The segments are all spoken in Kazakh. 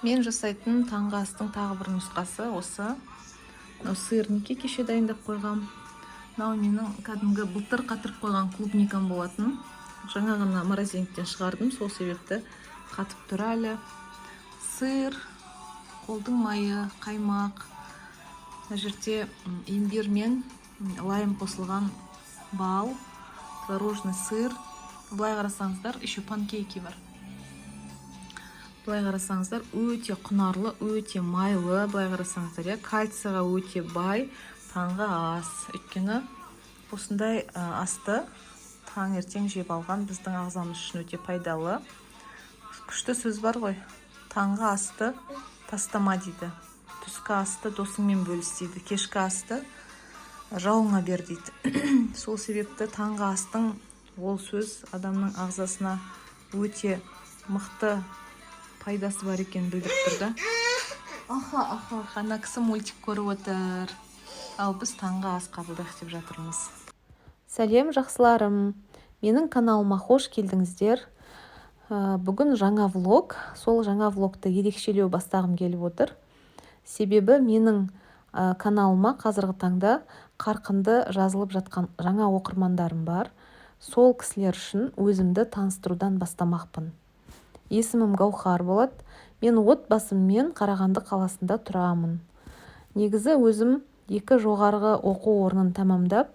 Мен жасайтын таңғы астың тағы бір нұсқасы осы. Мынау сырники кеше дайындап қойғам. Мынау менің кәдімгі былтыр қатырып қойған клубникам болатын. Жаңа ғана морозилниктен шығардым, сол себепті қатып тұр әлі. Сыр, қолдың майы, қаймақ. Мына жерде имбирь мен лайм қосылған бал, творожный сыр. Былай қарасаңыздар, еще панкейки бар. Былай қарасаңыздар, өте құнарлы, өте майлы. Былай қарасаңыздар, кальцияға өте бай таңғы ас. Өйткені осындай асты таңертең жеп алған біздің ағзамыз үшін өте пайдалы. Күшті сөз бар ғой, таңғы асты тастама дейді. Түскі асты досыңмен бөліс дейді. Кешкі асты жауыңа бер дейді. Сол себепті таңғы астың ол сөз адамның ағзасына өте мықты пайдасы бар екен білдіріп тұрды. Ана кісі мультик көріп отыр. Ал біз таңғы ас қабылдайық деп жатырмыз. Сәлем жақсыларым. Менің каналыма қош келдіңіздер. Бүгін жаңа влог. Сол жаңа влогты ерекшелеу бастағым келіп отыр. Себебі менің каналыма қазіргі таңда қарқынды жазылып жатқан жаңа оқырмандарым бар. Сол кісілер үшін өзімді таныстырудан бастамақпын. Есімім Гаухар болады. Мен отбасыммен Қарағанды қаласында тұрамын. Негізі өзім 2 жоғарғы оқу орнын тамамдап,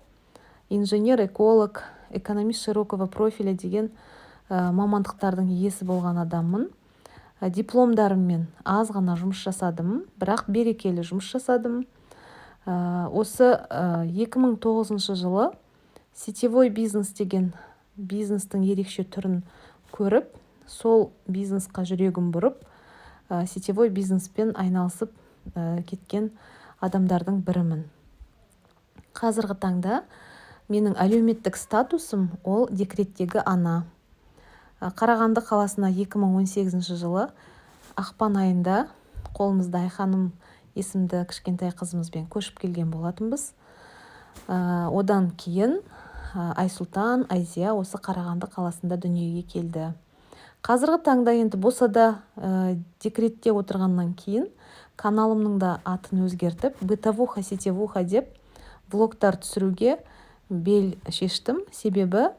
инженер-эколог, экономист широкого профиля деген мамандықтардың иесі болған адаммын. Дипломдарыммен аз ғана жұмыс жасадым, бірақ берекелі жұмыс жасадым. Осы 2009 жылы сетевой бизнес деген бизнестің ерекше түрін көріп, сол бизнесқа жүрегім бұрып, сетевой бизнеспен айналысып кеткен адамдардың бірімін. Қазіргі таңда менің әлеуметтік статусым ол декреттегі ана. Қарағанды қаласына 2018 жылы ақпан айында қолымызда Айханым есімді кішкентай қызымызбен көшіп келген болатынбыз. Одан кейін Айсұлтан, Айзия осы Қарағанды қаласында дүниеге келді. Қазіргі таңда енді болса да декретте отырғаннан кейін каналымның да атын өзгертіп, бытовуха, сетевуха деп влогтар түсіруге бел шештім. Себебі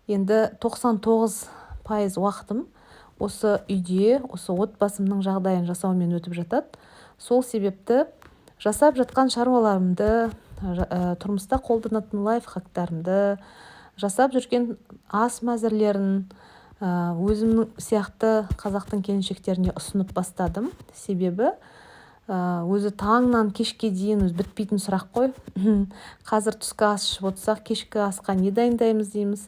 енді 99% уақытым осы үйде, осы отбасымның жағдайын жасаумен өтіп жатады. Сол себепті жасап жатқан шаруаларымды, тұрмыста қолданатын лайфхактарымды, жасап жүрген ас мәзірлерін өзімнің сияқты қазақтың келіншектеріне ұсынып бастадым. Себебі өзі таңнан кешке дейін бітпейтін сұрақ қой. Қазір түскі ас ішіп отырсақ, кешкі асқа не дайындаймыз дейміз.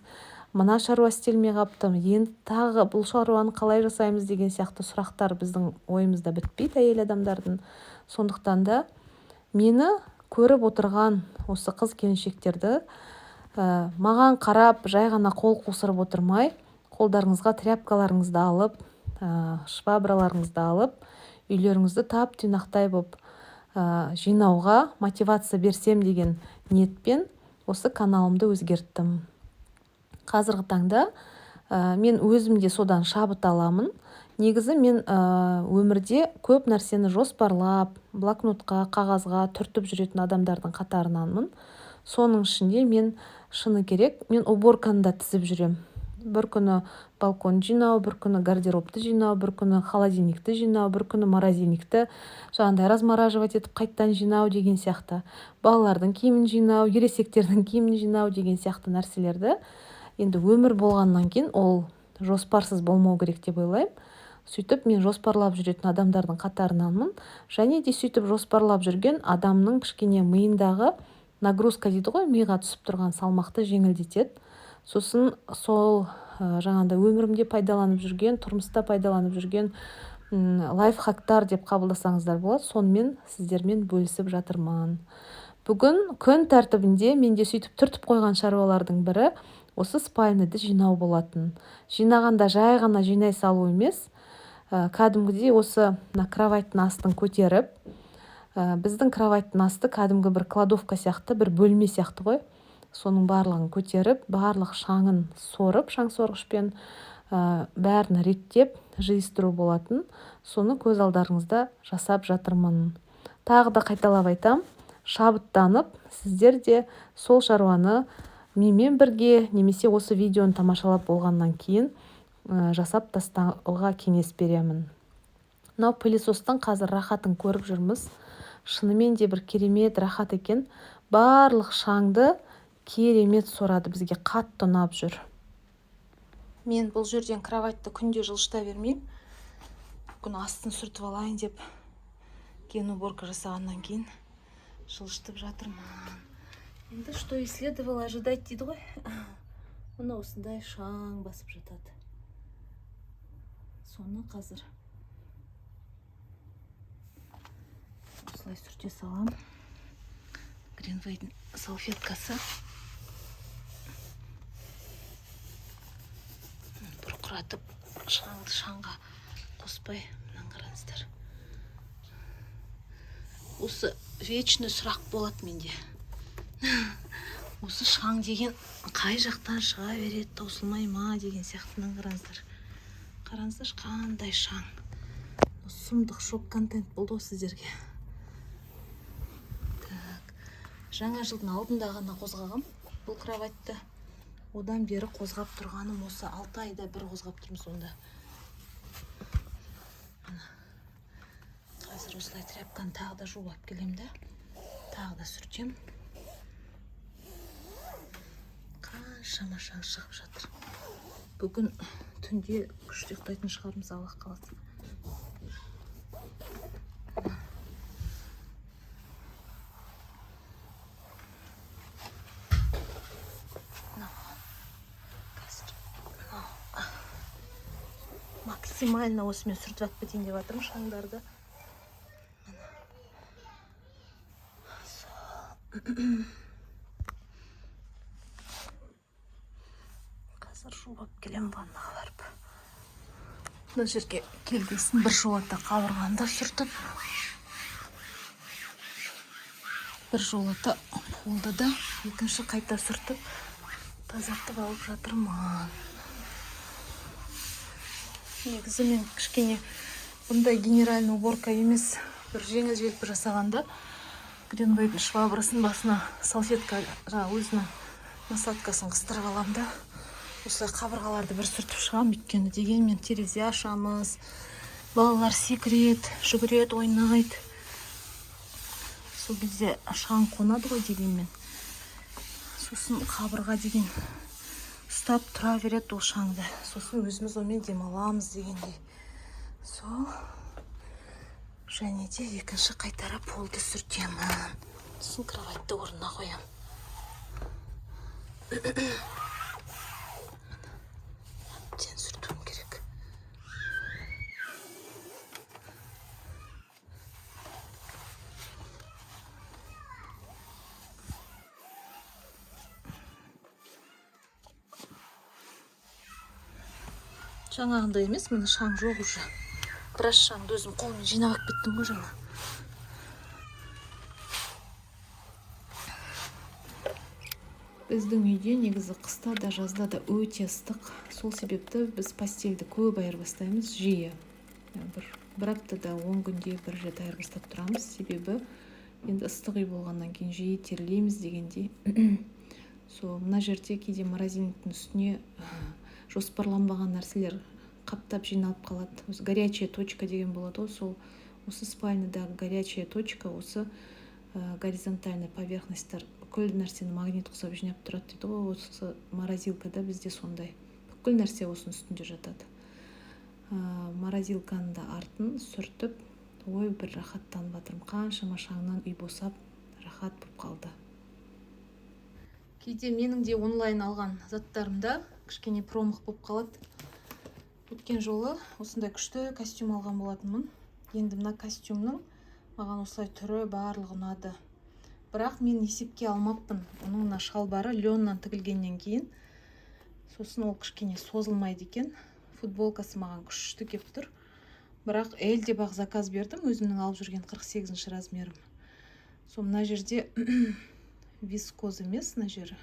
Мына шаруа істелмей қапты, енді тағы бұл шаруаны қалай жасаймыз деген сияқты сұрақтар біздің ойымызда бітпейді әйел адамдардың. Сондықтан да мені көріп отырған осы қыз келіншектерді маған қарап жай ғана қол қусырып отырмай, қолдарыңызға тряпкаларыңызды алып, швабраларыңызды алып, үйлеріңізді тап-тұйнақтай болып жинауға мотивация берсем деген ниетпен осы каналымды өзгерттім. Қазіргі таңда мен өзімде содан шабыт аламын. Негізі мен өмірде көп нәрсені жоспарлап, блокнотқа, қағазға түртіп жүретін адамдардың қатарынанмын. Соның ішінде мен шыны керек, мен уборканы да тізіп жүрем. Бір күні балкон жинау, бір күні гардеробты жинау, бір күні холодильникті жинау, бір күні морозильникті жаңағыдай размораживать етіп қайттан жинау деген сияқты. Балалардың киімін жинау, ересектердің киімін жинау деген сияқты нәрселерді енді өмір болғаннан кейін ол жоспарсыз болмау керек деп ойлаймын. Сөйтіп мен жоспарлап жүретін адамдардың қатарынанмын. Және де сөйтіп жоспарлап жүрген адамның кішкене миындағы нагрузка дейді ғой, миға түсіп тұрған салмақты жеңілдетеді. Сосын сол жаңағыда өмірімде пайдаланып жүрген, тұрмыста пайдаланып жүрген лайфхактар деп қабылдасаңыздар болады. Сонымен сіздермен бөлісіп жатырмын. Бүгін күн тәртібінде менде сөйтіп түртіп қойған шаруалардың бірі осы спальныйды жинау болатын. Жинағанда жай ғана жинай салу емес, кәдімгідей осы кроваттың астын көтеріп, біздің кроваттың асты кәдімгі бір кладовка сияқты, бір бөлме сияқты ғой. Соның барлығын көтеріп, барлық шаңын сорып, шаң сорғышпен, бәрін реттеп жиыстыру болатын. Соны көз алдарыңызда жасап жатырмын. Тағы да қайталап айтам, шабыттанып, сіздер де сол шаруаны менімен бірге немесе осы видеоны тамашалап болғаннан кейін жасап тастауға кеңес беремін. Мынау пылесостың қазір рахатын көріп жүрміз. Шынымен де бір керемет рахат екен. Барлық шаңды керемет сорады, бізге қатты ұнап жүр. Мен бұл жерден кроватьты күнде жылжыта бермеймін. Бүгін астын сүртіп алайын деп кен уборка жасағаннан кейін жылжытып жатырмын. Енді что и следовало ожидать дейді ғой. Мына осындай шаң басып жатады. Соны қазір осылай сүрте салам. Гринвейдің салфеткасы. Бұрқыратып шаңды шаңға қоспай, мынаны қараңыздар. Осы вечный сұрақ болады менде. Осы шаң деген қай жақтан шыға береді, таусылмай ма деген сияқты. Мынаны қараңыздар. Қараңыздар, қандай шаң. Сұмдық шок контент болды сіздерге. Жаңа жылдың алдында ғана қозғағам бұл кроватьты. Одан бері қозғап тұрғаным осы 6 айда бір қозғап тұрмын сонда. Қазір осылай тряпканы тағы да жуып алып келем да, тағы да сүртем. Қаншама шаң шығып жатыр. Бүгін түнде күшті ұйықтайтын шығармыз, Аллах қаласа. Максимально осымен сүртіп алып кетейін деп жатырмын шаңдарды. Қазір жуып алып келем ваннаға барып. Мына жерге келгесін бір жолата қабырғаны сүртіп, бір жолата қолды да екінші қайта сүртіп, тазартып алып жатырмын. Негізі мен кішкене бұндай генеральный уборка емес, бір жеңіл желпі жасағанда Гринвейдің швабрасын басына салфетка өзінің насадкасын қыстырып алам да, осылай қабырғаларды бір сүртіп шығам. Өйткені дегенмен терезе ашамыз, балалар секіреді, жүгіреді, ойнайды. Сол кезде шаң қонады ғой дегенмен. Сосын қабырға деген ұстап тұра береді ол шаңды. Сосын өзіміз онымен демаламыз дегендей. Сол. Және де екінші қайтара полды сүртемін. Сосын кроватьты орнына қоям. Әбден сүртуім керек. Жаңағында емес, міне шаң жоқ уже. Біраз шаңды өзім қолмен жинап алып кеттім ғой жаңа. Біздің үйде негізі қыста да жазда да өте ыстық. Сол себепті біз постельді көп айырбастаймыз жиі. Бір аптада 10 күнде бір рет айырбастап тұрамыз. Себебі енді ыстық үй болғаннан кейін жиі терлейміз дегендей. Мына жерде кейде морозильниктің үстіне жоспарланбаған нәрселер қаптап жиналып қалады. Горячая точка деген болады ғой, сол осы спальныдағы горячая точка, осы горизонтальный поверхностьтар бүкіл нәрсені магнит құсап жинап тұрады дейді ғой. Осы морозилкада бізде сондай. Бүкіл нәрсе осының үстінде жатады. Морозилканы да артын сүртіп, ой бір рахаттанып жатырмын. Қаншама шаңнан үй босап, рахат болып қалды. Кейде менің де онлайн алған заттарымда кішкене промах болып қалады. Өткен жолы осындай күшті костюм алған болатынмын. Енді мына костюмның маған осылай түрі барлығы ұнады. Бірақ мен есепке алмаппын. Оның мына шалбары леннан тігілгеннен кейін. Сосын ол кішкене созылмайды екен. Футболкасы маған күшті кеп тұр. Бірақ L деп ақ заказ бердім. Өзімнің алып жүрген 48-ші размерім. Мына жерде вискоз емес, мына жері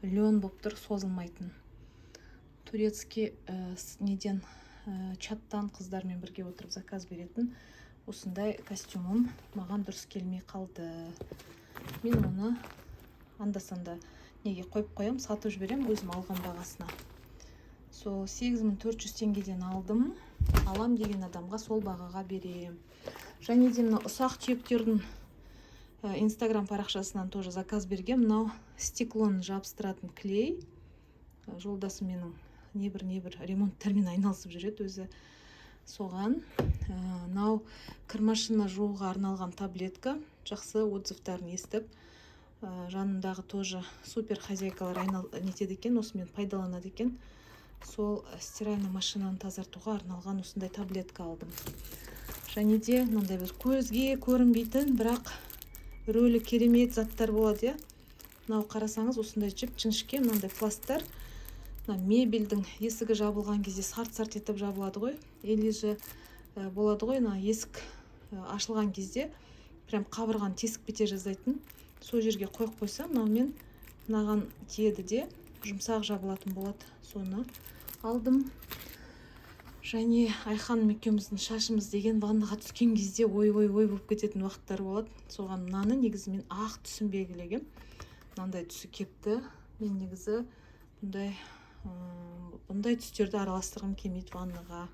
лен болып тұр, созылмайтын. турецкий неден чаттан қыздармен бірге отырып заказ беретін осындай костюмым маған дұрыс келмей қалды. Мен оны анда-санда неге қойып қоям, сатып жіберем өзім алған бағасына. Сол 8400 теңгеден алдым. Алам деген адамға сол бағаға берем. Және де мына ұсақ түйектердің Инстаграм парақшасынан тоже заказ бергем. Мынау стеклоны жабыстыратын клей. Жолдасым менің небір ремонттармен айналысып жүреді өзі. Соған мынау кір машина жууға арналған таблетка. Жақсы отзывтарын естіп, жанымдағы тоже супер хозяйкалар нетеді екен, осымен пайдаланады екен. Сол стиральный машинаны тазартуға арналған осындай таблетка алдым. Және де мынандай бір көзге көрінбейтін, бірақ рөлі керемет заттар болады. Мынау қарасаңыз осындай жіп-жіңішке мынандай пластар. Мебельдің есігі жабылған кезде сарт-сарт етіп жабылады ғой. Или же болады ғой, есік ашылған кезде прям қабырған тесік бете жаздайтын. Сол жерге қойып қойса, мынаумен мынаған тиеді де жұмсақ жабылатын болады. Соны алдым. Және Айханым екеуміздің шашымыз деген ваннаға түскен кезде ой болып кететін уақыттар болады. Соған мынаны негізі мен ақ түсін белгілегем. Мынандай түсі кепті. Мен негізі бұндай түстерді араластырғым келмейді ваннаға.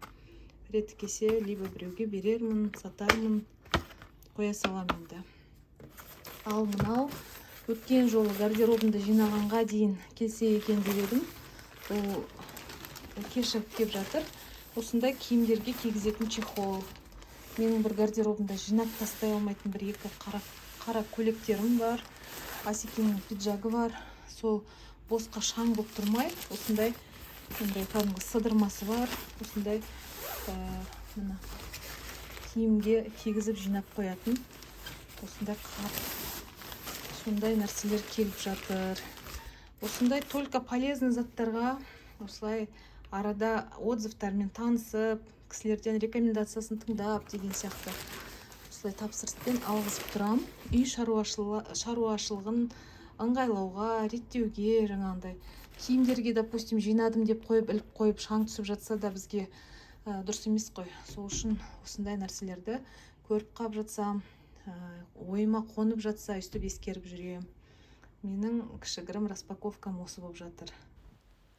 Реті кесе, либо біреуге берермін, сатармын, қоя салам енді. Ал мынау өткен жолы гардеробымды жинағанға дейін келсе екен деп едім. Ол кешігіп кеп жатыр. Осындай киімдерге кигізетін чехол. Менің бір гардеробымда жинап тастай алмайтын бір-екі қара көйлектерім бар. Асекеңнің пиджагы бар. Сол босқа шаң болып тұрмай, осындай кәдімгі сыдырмасы бар. Осындай мына киімге кигізіп жинап қоятын. Осындай қап. Сондай нәрселер келіп жатыр. Осындай только полезный заттарға осылай арада отзывтармен танысып, кісілерден рекомендациясын тыңдап деген сияқты осылай тапсырыспен алғызып тұрам. Үй шаруашылығын ыңғайлауға, реттеуге, жаңағындай киімдерге, допустим, жинадым деп іліп қойып, шаң түсіп жатса да бізге дұрыс емес қой. Сол үшін осындай нәрселерді көріп қап жатсам, ойыма қонып жатса, өстіп ескеріп жүрем. Менің кішігірім распаковкам осы болып жатыр.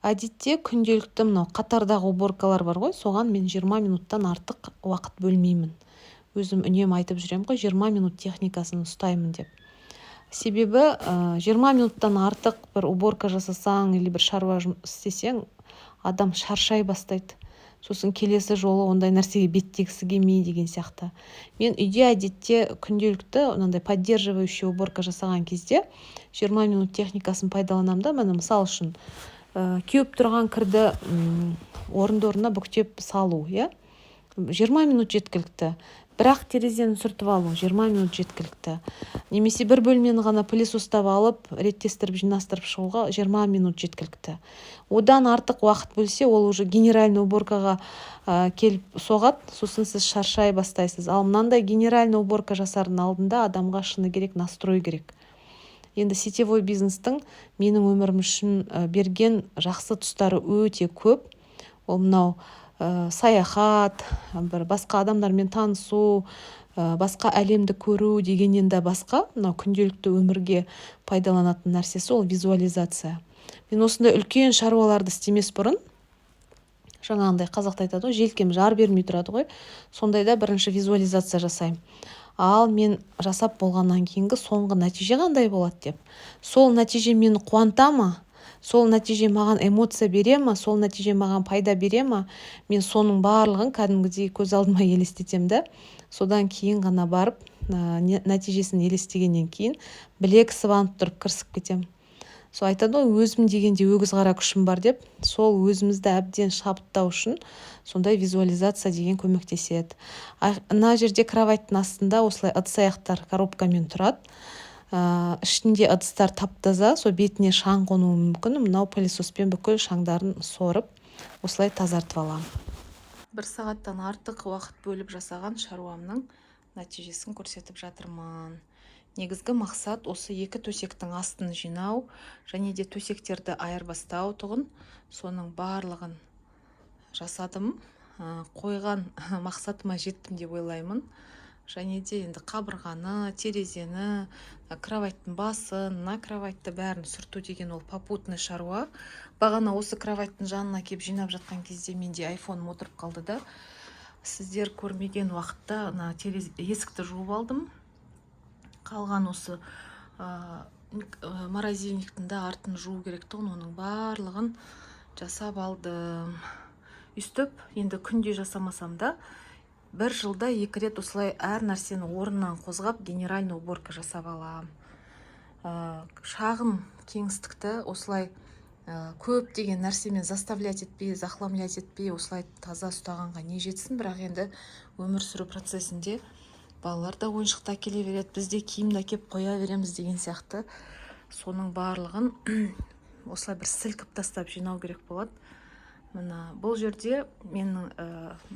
Әдетте күнделікті мынау қатардағы уборкалар бар ғой, соған мен 20 минуттан артық уақыт бөлмеймін. Өзім үнемі айтып жүрем ғой, 20 минут техникасын ұстаймын деп. Себебі 20 минуттан артық бір уборка жасасаң, или бір шаруа істесең, адам шаршай бастайды. Сосын келесі жолы ондай нәрсеге беттегісі келмей деген сияқты. Мен үйде әдетте күнделікті мынандай поддерживающий уборка жасаған кезде 20 минут техникасын пайдаланамын да, міне мысал үшін кеуіп тұрған кірді орынды-орнына бүктеп салу, 20 минут жеткілікті. Бірақ терезені сүртіп алу 20 минут жеткілікті. Немесе бір бөлмені ғана пылесостап алып, реттестіріп, жинастырып шығуға 20 минут жеткілікті. Одан артық уақыт бөлсе, ол уже генеральный уборкаға келіп соғады, сосын сіз шаршай бастайсыз. Ал мынандай генеральный уборка жасардың алдында адамға шыны керек, настрой керек. Енді сетевой бизнестің менің өмірім үшін берген жақсы тұстары өте көп. Ол мынау саяхат, бір басқа адамдармен танысу, басқа әлемді көру дегеннен де басқа, мынау күнделікті өмірге пайдаланатын нәрсесі ол визуализация. Мен осындай үлкен шаруаларды істемес бұрын, жаңағындай қазақта айтады ғой, желкем жар бермей тұрады ғой, сондайда бірінші визуализация жасаймын. Ал мен жасап болғаннан кейінгі соңғы нәтиже қандай болады деп. Сол нәтиже мені қуанта ма? Сол нәтиже маған эмоция бере ма? Сол нәтиже маған пайда бере ма? Мен соның барлығын кәдімгідей көз алдыма елестетем да. Содан кейін ғана барып, нәтижесін елестегеннен кейін білек сыбанып тұрып кірісіп кетем. Сол айтады ғой, өзім дегенде өгіз қара күшім бар деп, сол өзімізді әбден шабыттау үшін сондай визуализация деген көмектеседі. Мына жерде кроваттың астында осылай ыдыс-аяқтар коробкамен тұрады. Ішінде ыдыстар тап-таза, сол бетіне шаң қонуы мүмкін. Мынау пылесоспен бүкіл шаңдарын сорып, осылай тазартып аламын. 1 сағаттан артық уақыт бөліп жасаған шаруамның нәтижесін көрсетіп жатырмын. Негізгі мақсат осы екі төсектің астын жинау және де төсектерді айырбастау тұғын. Соның барлығын жасадым. Қойған мақсатыма жеттім деп ойлаймын. Және де енді қабырғаны, терезені, кроваттың басын, мына кроватты бәрін сүрту деген ол попутный шаруа. Бағана осы кроваттың жанына келіп жинап жатқан кезде менде айфоным отырып қалды да. Сіздер көрмеген уақытта есікті жуып алдым. Қалған осы морозильниктің да артын жуу керек тұғын, оның барлығын жасап алдым. Үстіп, енді күнде жасамасам да, бір жылда 2 рет осылай әр нәрсені орнынан қозғап генеральный уборка жасап алам. Шағын кеңістікті осылай көп деген нәрсемен заставлять етпей, захламлять етпей, осылай таза ұстағанға не жетсін. Бірақ енді өмір сүру процесінде балалар да ойыншықта келе береді, бізде киімді әкеп қоя береміз деген сияқты. Соның барлығын осылай бір сілкіп тастап жинау керек болады. Мына бұл жерде менің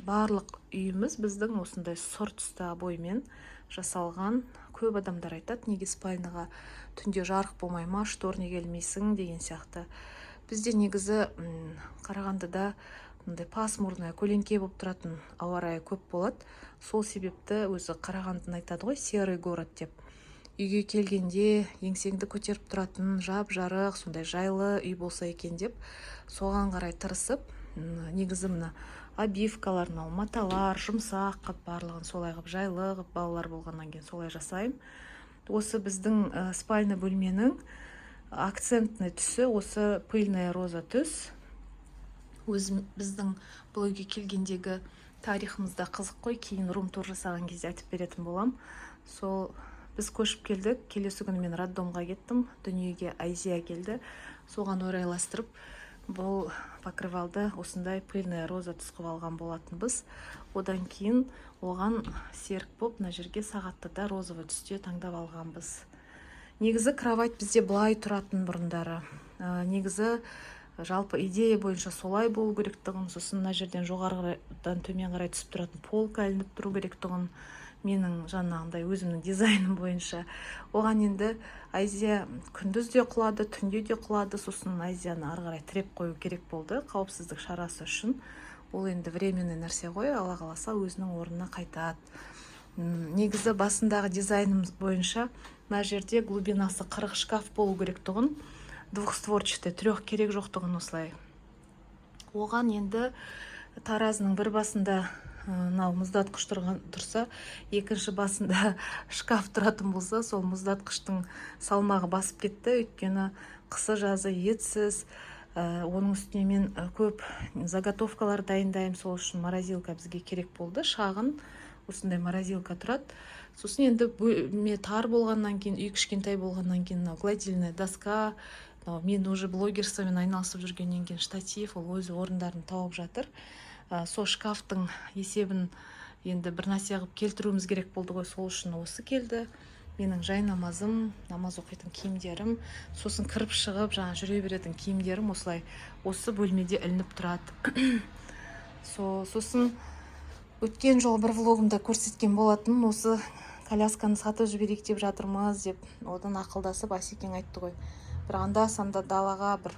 барлық үйіміз біздің осындай сұр түсті обоймен жасалған. Көп адамдар айтады, неге спальныға түнде жарық болмай ма, штор неге ілмейсің деген сияқты. Бізде негізі Қарағандыда мындай пасмурный, көлеңке болып тұратын ауа райы көп болады. Сол себепті өзі Қарағандыны айтады ғой, серый город деп. Үйге келгенде еңсеңді көтеріп тұратын жап-жарық, сондай жайлы үй болса екен деп, соған қарай тырысып, негізі мына обивкалар, маталар, жұмсақ қып, барлығын солай қып, жайлы қып, балалар болғаннан кейін солай жасаймын. Осы біздің спальный бөлменің акцентный түсі осы пыльная роза түс. Біздің бұл үйге келгендегі тарихымызда қызық қой, кейін рум-тур жасаған кезде айтып беретін болам. Сол біз көшіп келдік, келесі күні мен роддомға кеттім, дүниеге Айзия келді. Соған орайластырып, бұл покрывалды осындай пыльная роза түс қылып алған болатынбыз. Одан кейін оған серік боп, мына жерге сағатты да розовый түсте таңдап алғанбыз. Негізі кровать бізде былай тұратын бұрындары. Негізі жалпы идея бойынша солай болу керектігін, сосын мына жерден жоғарыдан төмен қарай түсіп тұратын полка ілініп тұру керектігін, менің жаңағындай өзімнің дизайным бойынша. Оған енді Айзия күндіз де құлады, түнде де құлады. Сосын Айзияны ары қарай тіреп қою керек болды, қауіпсіздік шарасы үшін. Ол енді временный нәрсе ғой, Алла қаласа өзінің орнына қайтады. Негізі басындағы дизайным бойынша мына жерде глубинасы 40 шкаф болу керектігін, двухстворчатый, 3 керек жоқтығын осылай. Оған енді таразының бір басында мұздатқыш тұрса, екінші басында шкаф тұратын болса, сол мұздатқыштың салмағы басып кетті. Өйткені қысы жазы етсіз, оның үстіне мен көп заготовкалар дайындаймын, сол үшін морозилка бізге керек болды. Шағын осындай морозилка тұрады. Сосын енді бөлме тар болғаннан кейін, үй кішкентай болғаннан кейін, гладильная доска, мен уже блогерствомен айналысып жүргеннен кейін штатив, ол өзі орындарын тауып жатыр. Сол шкафтың есебін енді бір нәрсе қылып келтіруіміз керек болды ғой, сол үшін осы келді. Менің жай намазым, намаз оқитын киімдерім, сосын кіріп шығып, жаңа жүре беретін киімдерім осылай осы бөлмеде ілініп тұрады. Сосын өткен жол бір влогымда көрсеткен болатын, осы колясканы сатып жіберейік деп жатырмыз деп, одан ақылдасып Асекең айтты ғой. Бір анда-санда далаға бір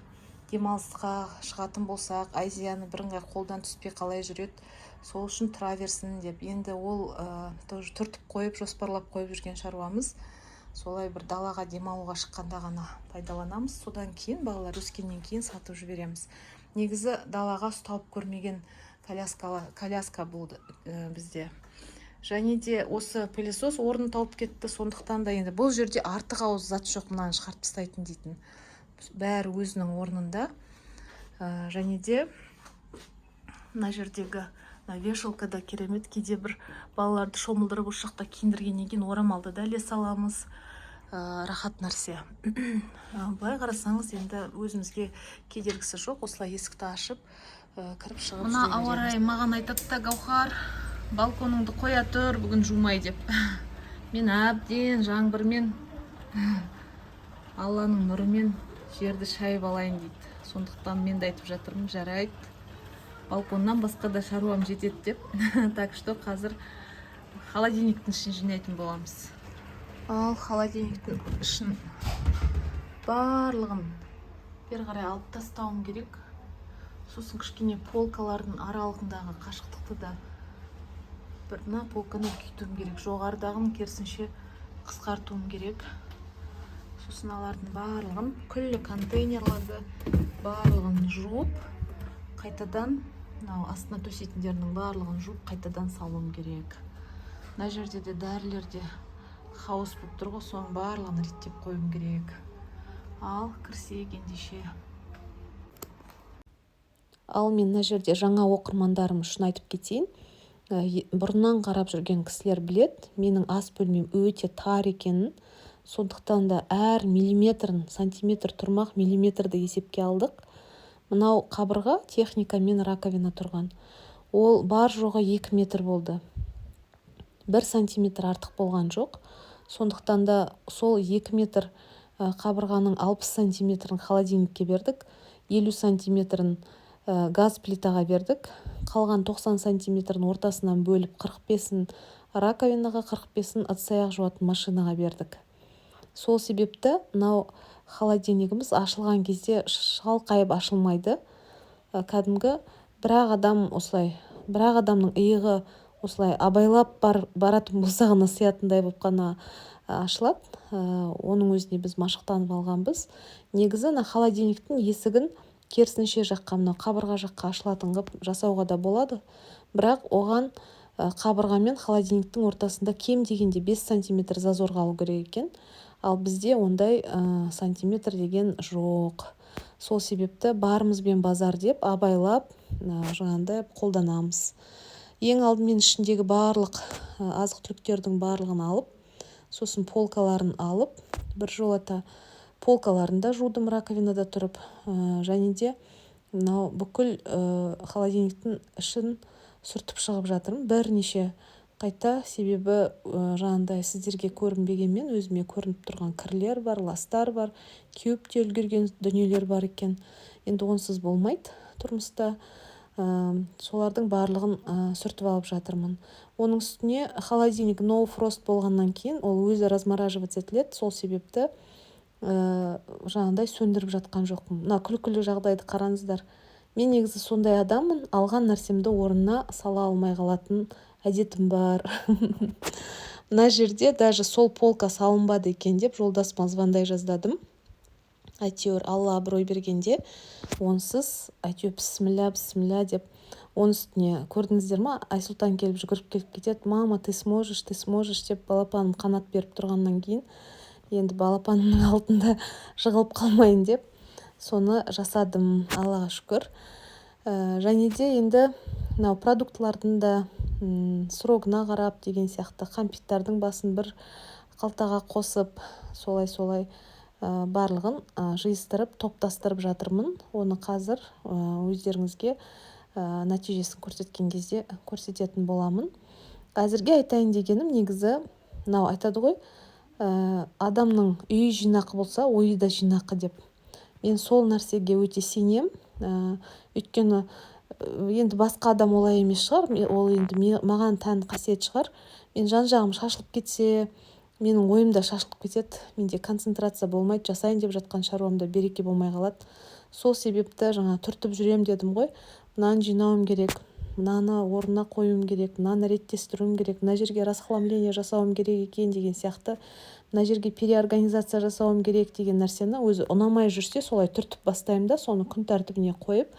демалысқа шығатын болсақ, Айзияны бірыңғай қолдан түспей қалай жүреді, сол үшін тұра берсін деп. Енді ол түртіп қойып, жоспарлап қойып жүрген шаруамыз. Солай бір далаға демалуға шыққанда ғана пайдаланамыз. Содан кейін балалар өскеннен кейін сатып жібереміз. Негізі далаға ұсталып көрмеген коляска болды бізде. Және де осы пылесос орнын тауып кетті, сондықтан да енді бұл жерде артық ауыз зат жоқ, мынаны шығарып тастайтын дейтін. Бәрі өзінің орнында. Және де мына жердегі вешалкада керемет, кейде бір балаларды шомылдырып осы жақта киіндіргеннен кейін орамалды да іле саламыз. Рахат нәрсе. Былай қарасаңыз, енді өзімізге кедергісі жоқ, осылай есікті ашып кіріп шығып. Мына ауа райы маған айтады да, Гаухар, балконыңды қоя тұр, бүгін жумай деп. Мен әбден жаңбырмен, Алланың нұрымен жерді шайып алайын дейді. Сондықтан мен де айтып жатырмын, жарайды, балконнан басқа да шаруам жетеді деп. Так что қазір холодильниктің ішін жинайтын боламыз. Ал холодильниктің ішін барлығын бері қарай алып тастауым керек. Сосын кішкене полкалардың аралығындағы қашықтықты да мына полканы үлкейтуім керек. Жоғарыдағын керісінше қысқартуым керек. Сосын алардың барлығын, күллі контейнерларды барлығын жуып, қайтадан астына төсейтіндерінің барлығын жуып, қайтадан салуым керек. Мына жерде де дәрілерде хаос болып тұр ғой, соның барлығын реттеп қоюым керек. Ал кірісейік ендеше. Ал мен мына жерде жаңа оқырмандарым үшін айтып кетейін. Бұрыннан қарап жүрген кісілер білет, менің ас бөлмем өте тар екенін. Сондықтан да әр миллиметрін, сантиметр тұрмақ миллиметрді есепке алдық. Мынау қабырға техника мен раковина тұрған. Ол бар жоғы 2 метр болды. 1 сантиметр артық болған жоқ. Сондықтан да сол 2 метр қабырғаның 60 сантиметрін холодильникке бердік. 50 сантиметрін газ плитаға бердік. Қалған 90 сантиметрін ортасынан бөліп 45-ін раковинаға, 45-ін ыдыс-аяқ жуатын машинаға бердік. Сол себепті мынау холодильнигіміз ашылған кезде шалқайып ашылмайды. Кәдімгі бірақ адамның иығы осылай абайлап баратын болса ғана сиятындай болып қана ашылады. Оның өзіне біз машықтанып алғанбыз. Негізі холодильниктің есігін керісінше жаққа, мынау қабырға жаққа ашылатын қылып жасауға да болады. Бірақ оған қабырға мен холодильниктің ортасында кем дегенде 5 сантиметр зазор қалу керек екен. Ал бізде ондай сантиметр деген жоқ. Сол себепті барымызбен базар деп абайлап жаңағындай қолданамыз. Ең алдымен ішіндегі барлық азық-түліктердің барлығын алып, сосын полкаларын алып, бір жолата полкаларын да жудым раковинада тұрып, және де мынау бүкіл холодильниктің ішін сүртіп шығып жатырмын. Бірнеше қайта, себебі жаңағындай сіздерге көрінбегенмен өзіме көрініп тұрған кірлер бар, ластар бар, кеуіп те үлгерген дүниелер бар екен. Енді онсыз болмайды тұрмыста. Солардың барлығын сүртіп алып жатырмын. Оның үстіне холодильник no frost болғаннан кейін ол өзі размораживаться етіледі. Сол себепті жаңағындай сөндіріп жатқан жоқпын. Мына күлкілі жағдайды қараңыздар. Мен негізі сондай адаммын, алған нәрсемді орнына сала алмай қалатын әдетім бар. Мына жерде даже сол полка салынбады екен деп жолдасыма звондай жаздадым. Әйтеуір Алла абырой бергенде, онсыз әйтеуір бісміллә деп. Оның үстіне көрдіңіздер ма, Айсұлтан келіп жүгіріп келіп кетеді. Мама, ты сможешь деп балапаным қанат беріп тұрғаннан кейін, енді балапанымның алдында жығылып қалмайын деп соны жасадым, Аллаға шүкір. Және де енді мынау продуктылардың да срогына қарап деген сияқты қампиттардың басын бір қалтаға қосып, солай барлығын жиыстырып, топтастырып жатырмын. Оны қазір өздеріңізге нәтижесін көрсеткен кезде көрсететін боламын. Әзірге айтайын дегенім, негізі мынау айтады ғой, адамның үйі жинақы болса, ойы да жинақы деп. Мен сол нәрсеге өте сенем. Өйткені енді басқа адам олай емес шығар, ол енді маған тән қасиет шығар. Мен жан-жағым шашылып кетсе, менің ойымда шашылып кетеді, менде концентрация болмайды, жасайын деп жатқан шаруамда береке болмай қалады. Сол себепті жаңа түртіп жүрем дедім ғой, мынаны жинауым керек, мынаны орнына қоюым керек, мынаны реттестіруім керек, мына жерге расхламление жасауым керек екен деген сияқты, мына жерге переорганизация жасауым керек деген нәрсені өзі ұнамай жүрсе солай түртіп бастаймын да, соны күн тәртібіне қойып,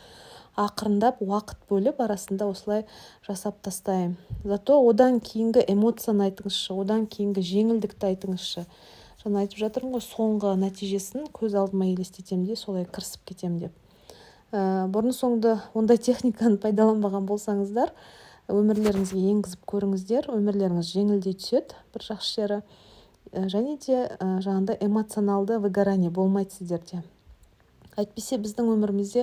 ақырындап уақыт бөліп арасында осылай жасап тастаймын. Зато одан кейінгі эмоцияны айтыңызшы, одан кейінгі жеңілдікті айтыңызшы. Жаңа айтып жатырмын ғой, соңғы нәтижесін көз алдыма елестетем де солай кірісіп кетем деп. Бұрын-соңды ондай техниканы пайдаланбаған болсаңыздар, өмірлеріңізге енгізіп көріңіздер, өмірлеріңіз жеңілдей түседі бір жақсы жері. Және де жаңағындай эмоционалды выгорание болмайды сіздерде. Әйтпесе біздің өмірімізде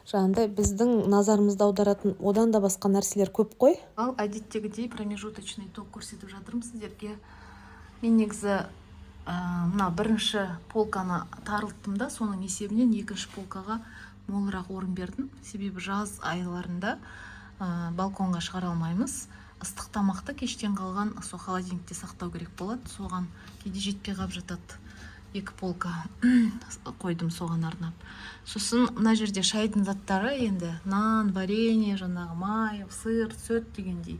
жаңағындай біздің назарымызды аударатын одан да басқа нәрселер көп қой. Ал әдеттегідей промежуточный ток көрсетіп жатырмын сіздерге. Мен негізі мына бірінші полканы тарылттым да, соның есебінен екінші полкаға молырақ орын бердім. Себебі жаз айларында балконға шығара алмаймыз. ыстық тамақты кештен қалған сол холодильникте сақтау керек болады. Соған кейде жетпей қалып жатады. 2 полка қойдым соған арнап. Сосын мына жерде шайдың заттары енді нан, варенье, жаңағы май, сыр, сүт дегендей.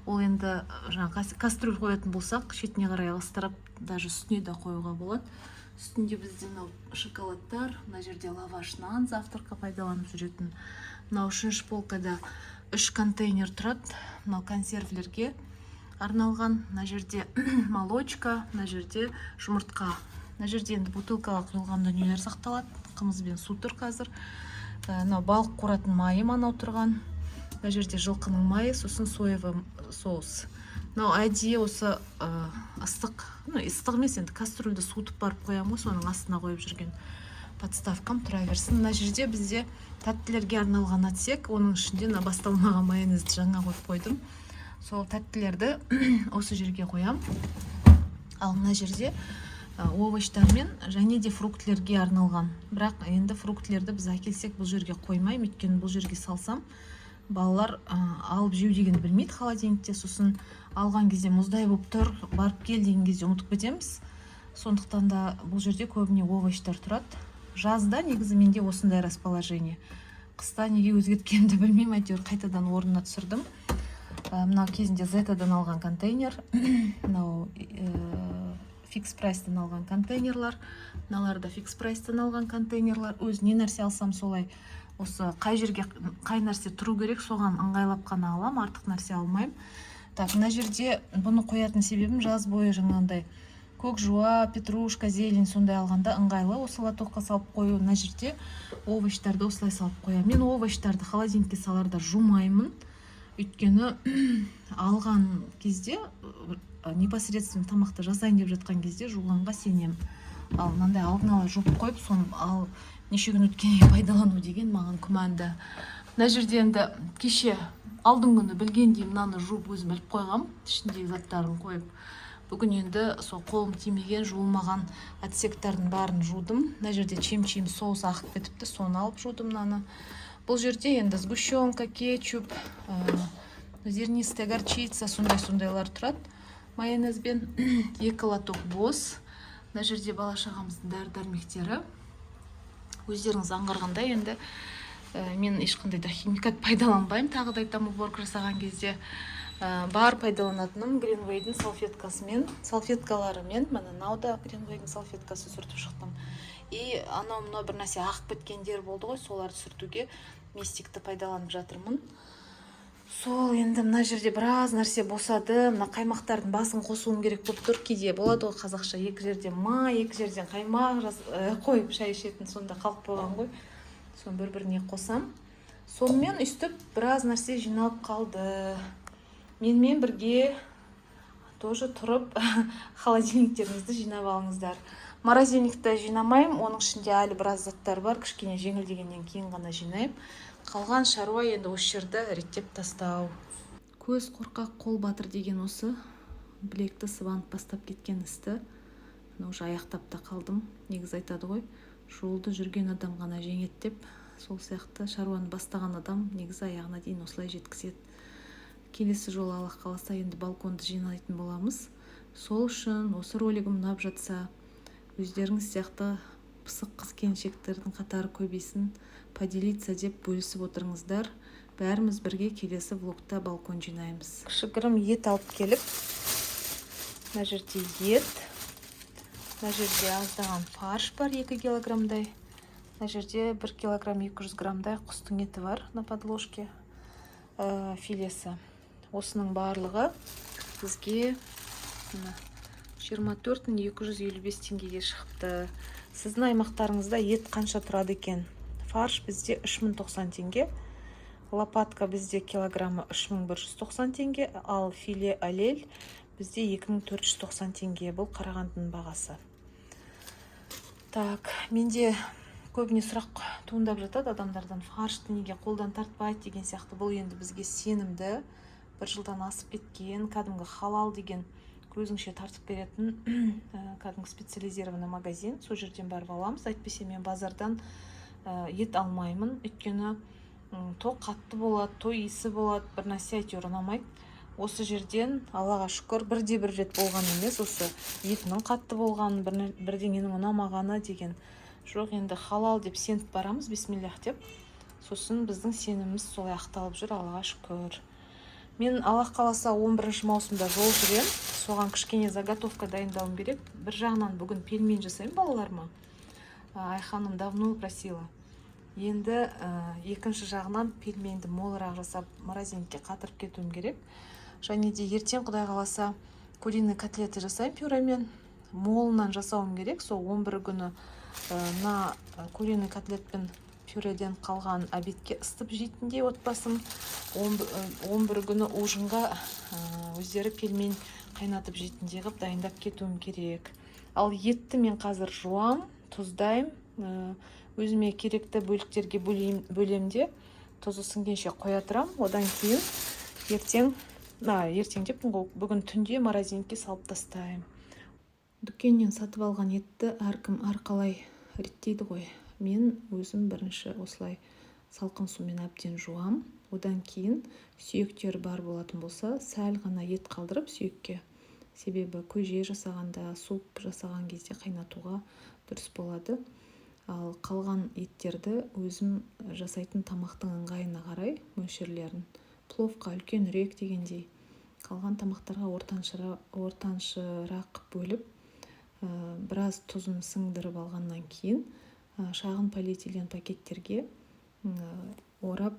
Ол енді жаңағы кастрюль қоятын болсақ, шетіне қарай ығыстырып, даже үстіне де қоюға болады. Үстінде бізде шоколадтар, мына жерде лаваш, нан завтракқа пайдаланып жүретін. Мынау 3-ші полкада 3 контейнер тұрады. Мынау консервілерге арналған. Мына жерде молочка, мына жерде жұмыртқа. Мына жерде енді бутылкаға құйылған дүниелер сақталады. Қымыз бен су тұр қазір. Мынау балық қоратын майы анау тұрған. Мына жерде жылқының майы, сосын соевый соус. Мынау әдейі осы ыстық емес, енді кастрюльді суытып барып қоямын ғой, соның астына қойып жүрген подставкам тұра берсін. Мына жерде бізде тәттілерге арналған отсек, оның ішінде басталмаған майонезді жаңа қойып қойдым. Сол тәттілерді осы жерге қоям. Ал мына жерде овощтар мен және де фруктілерге арналған. Бірақ енді фруктілерді біз әкелсек бұл жерге қоймайм, өйткені бұл жерге салсам балалар алып жеу деген білмейді холодильникте. Сосын алған кезде мұздай болып тұр, барып кел деген кезде ұмытып кетеміз. Сондықтан да бұл жерде көбіне овощтар тұрады. Жазда негізі менде осындай расположение. Қыста неге өзгерткенімді білмеймін, әйтеуір қайтадан орнына түсірдім. Мынау кезінде Зетадан алған контейнер, мынау фикс прайстан алған контейнерлар, мыналар да фикс прайстан алған контейнерлар. Өз не нәрсе алсам солай, осы қай жерге қай нәрсе тұру керек, соған ыңғайлап қана алам, артық нәрсе алмайм. Так, мына жерде бұны қоятын себебім жаз бойы жаңағындай көк жуа, петрушка, зелень сондай алғанда ыңғайлы. Осы лотокқа салып қою. Мына жерде овощтарды осылай салып қоямын. Мен овощтарды холодильникке саларда жумаймын. Өйткені алған кезде, непосредственно тамақты жасайын деп жатқан кезде жуғанға сенем. Ал мынандай алдын ала жуып қойып, соны ал неше күн өткенде пайдалану деген маған күмәнді. Мына жерде енді кеше алдың күні білгендей мынаны жуып өзім біліп қойғам, ішіндегі заттарын қойып. Бүгін енді сол қолым тимеген, жуылмаған отсектардың барын жудым. Мына жерде чем-чем соус ағып кетіпті, соны алып жудым мынаны. Бұл жерде енді сгущенка, кетчуп, зернистая горчица, сондай-сондайлар тұрады. Майонезбен 2 лоток бос. Мына жерде бала-шағамыздың дәрі-дәрмектері. Өздеріңіз аңғарғандай, енді мен ешқандай да химикат пайдаланбаймын. Тағы да айтам, уборка жасаған кезде бар пайдаланатыным Greenway'дің салфеткасымен, салфеткаларымен. Мынау да Greenway'дің салфеткасы сүртіп шықтым. И анау бір нәрсе ағып кеткендер болды ғой, соларды сүртуге мистикті пайдаланып жатырмын. Сол енді мына жерде біраз нәрсе босады. Мына қаймақтардың басын қосуым керек болып тұр. Кейде болады ғой қазақша, 2 жерден май, 2 жерден қаймақ қойып шай ішетін, сонда қалып қойған ғой. Соны бір-біріне қосам. Сонымен үстіп біраз нәрсе жиналып қалды. Менімен бірге тоже тұрып холодильниктеріңізді жинап алыңыздар. Морозильникті жинамайым, оның ішінде әлі біраз заттар бар, кішкене жеңілдегеннен кейін ғана жинайым. Қалған шаруа енді осы жерді реттеп тастау. Көз қорқақ қол батыр деген осы. Білекті сыбанып бастап кеткен істі. Уже аяқтап та қалдым. Негізі айтады ғой, жолды жүрген адам ғана жеңеді деп. Сол сияқты шаруаны бастаған адам негізі аяғына дейін осылай жеткізеді. Келесі жолы Аллах қаласа енді балконды жинайтын боламыз. Сол үшін осы ролигім ұнап жатса, өздеріңіз сияқты пысық қыз-келіншектердің қатары көбейсін, поделиться деп бөлісіп отырыңыздар. Бәріміз бірге келесі влогта балкон жинаймыз. Кішігірім ет алып келіп, мына жерде ет, мына жерде аздаған фарш бар 2 килограммдай, мына жерде 1 килограмм 200 граммдай құстың еті бар на подложке, филесі. Осының барлығы бізге 24.255 теңгеге шықты. Сіздің аймақтарыңызда ет қанша тұрады екен? Фарш бізде 3090 теңге, лопатка бізде килограммы 3190 теңге, ал филе алель бізде 2490 теңге. Бұл Қарағандының бағасы. Так, менде көбіне сұрақ туындап жатады адамдардан, фаршты неге қолдан тартпайды деген сияқты. Бұл енді бізге сенімді, 1 жылдан асып кеткен, кәдімгі халал деген көзіңше тартып беретін кәдімгі специализированный магазин. Сол жерден барып аламыз. Әйтпесе мен базардан ет алмаймын. Өйткені то қатты болады, то иісі болады, бір нәрсе әйтеуір ұнамайды. осы жерден Аллаға шүкір бірде-бір рет болған емес, осы етінің қатты болғаны, бірдеңенің ұнамағаны деген жоқ. Енді халал деп сеніп барамыз, бисмиллах деп. Сосын біздің сеніміміз солай ақталып жүр, Аллаға шүкір. Мен Аллах қаласа 11 маусымда жол жүрем. Соған кішкене заготовка дайындауым керек. Бір жағынан бүгін пельмень жасаймын балаларыма. Айханым давно просила. Енді екінші жағынан пельменді молырақ жасап морозилькке қатырып кетуім керек. Және де ертең Құдай қаласа куриный котлеты жасаймын пюремен. Молынан жасауым керек. Сол 11 күні куриный котлетпен пюреден қалған обедке ыстып жейтіндей отбасым. 11 күні ужинға өздері пельмень қайнатып жейтіндей қылып дайындап кетуім керек. Ал етті мен қазір жуам, тұздайым, өзіме керекті бөліктерге бөлемде тұзы сіңгенше қоя тұрам. Одан кейін ертең деп бүгін түнде морозилькке салып тастаймын. Дүкеннен сатып алған етті әркім әрқалай реттейді ғой. Мен өзім бірінші осылай салқын сумен әбден жуам. Одан кейін сүйектер бар болатын болса, сәл ғана ет қалдырып сүйекке. Себебі көже жасағанда, суп жасаған кезде қайнатуға дұрыс болады. Ал қалған еттерді өзім жасайтын тамақтың ыңғайына қарай мөлшерлерін, пловқа үлкенірек дегендей, қалған тамақтарға ортаншырақ бөліп, біраз тұзын сіңдіріп алғаннан кейін шағын полиэтилен пакеттерге орап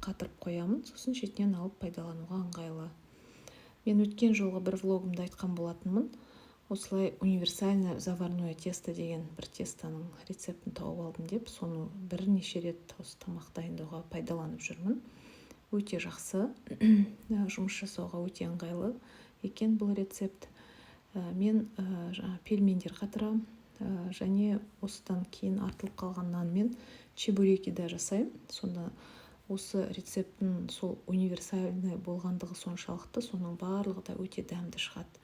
қатырып қоямын. Сосын шетінен алып пайдалануға ыңғайлы. Мен өткен жолғы бір влогымда айтқан болатынмын. Осылай универсальное заварное тесто деген бір тестоның рецептін тауып алдым деп, соны бірнеше рет осы тамақ дайындауға пайдаланып жүрмін. Өте жақсы, жұмыс жасауға өте ыңғайлы екен бұл рецепт. Мен пельмендер қатырам, және осыдан кейін артылып қалған нанмен чебуреки да жасаймын. Сонда осы рецепттің сол универсальный болғандығы соншалықты, соның барлығы да өте дәмді шығады.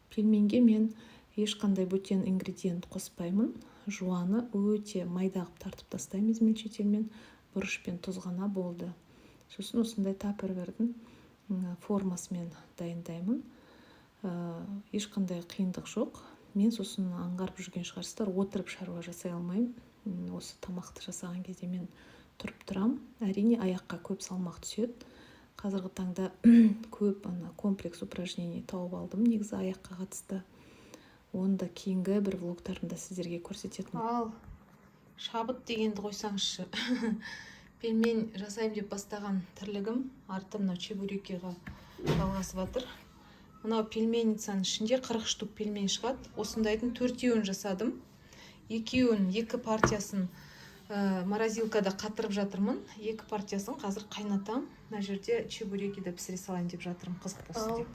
Пельменге мен ешқандай бөтен ингредиент қоспаймын. Жуаны өте майдағып тартып тастаймын измельчительмен, бұрыш пен тұз ғана болды. Сосын осындай таппервердің формасымен дайындаймын. Ешқандай қиындық жоқ. Мен сосын аңғарып жүрген шығарсыздар, отырып шаруа жасай алмаймын. Осы тамақты жасаған кезде мен тұрып тұрам. Әрине аяққа көп салмақ түседі. Қазіргі таңда көп комплекс упражнений тауып алдым, негізі аяққа қатысты. Оны да кейінгі бір влогтарымда сіздерге көрсететін. Ал шабыт дегенді қойсаңызшы. Пельмень жасайым деп бастаған тірлігім арты мынау чебурекиға жалғасып жатыр. Мынау пельменницаның ішінде 40 штук пельмень шығады. Осындайдың 4-еуін жасадым. 2 партиясын морозилкада қатырып жатырмын. 2 партиясын қазір қайнатам. Мына жерде чебурекиді пісіре салайын деп жатырмын, қызық болсын деп.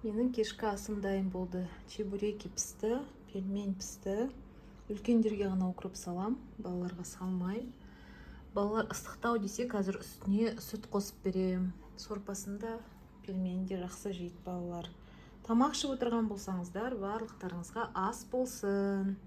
Менің кешкі асым дайын болды. Чебуреки пісті, пельмень пісті. Үлкендерге ғана укроп салам, балаларға салмаймын. Балалар ыстықтау десе, қазір үстіне сүт қосып берем. Сорпасында пельменде жақсы жейді балалар. Тамақ ішіп отырған болсаңыздар, барлықтарыңызға ас болсын.